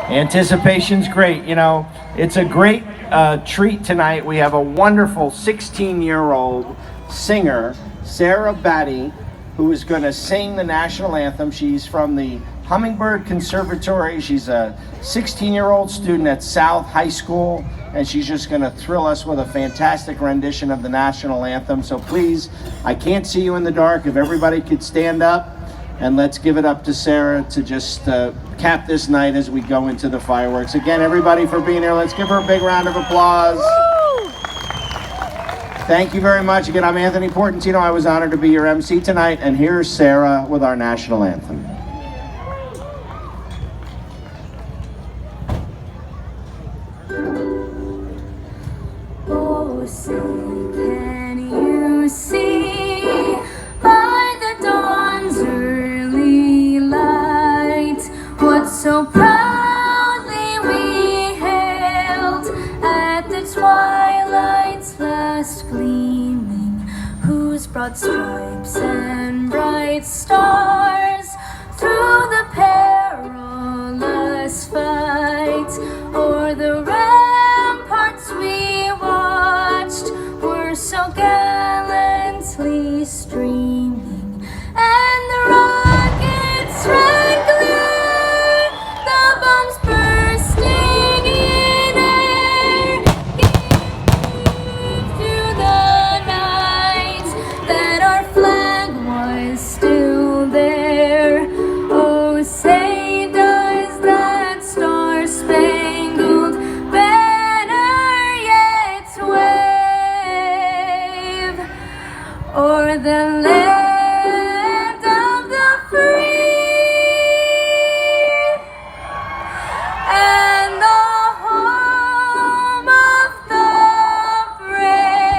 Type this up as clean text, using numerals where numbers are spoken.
Anticipation's great. You know, it's a great treat tonight. We have a wonderful 16-year-old singer, Sarah Battye, who is going to sing the national anthem. She's from the Hummingbird Conservatory. She's a 16-year-old student at South High School, and she's just going to thrill us with a fantastic rendition of the national anthem. So please, I can't see you in the dark. If everybody could stand up, and let's give it up to Sarah to just cap this night as we go into the fireworks. Again, everybody for being here. Let's give her a big round of applause. Woo! Thank you very much. Again, I'm Anthony Portantino. I was honored to be your MC tonight, and here's Sarah with our national anthem. Oh, say, can you see by the dawn's early light what so proudly we hailed at the twilight's last gleaming, whose broad stripes and bright stars through the perilous fight o'er the ramparts we watched were so gallantly streaming, and the rockets ran clear, the bombs bursting in air, gave through the night that our flag was still there. Oh, say does that star-spangled banner yet wave o'er the land of the free and the home of the brave.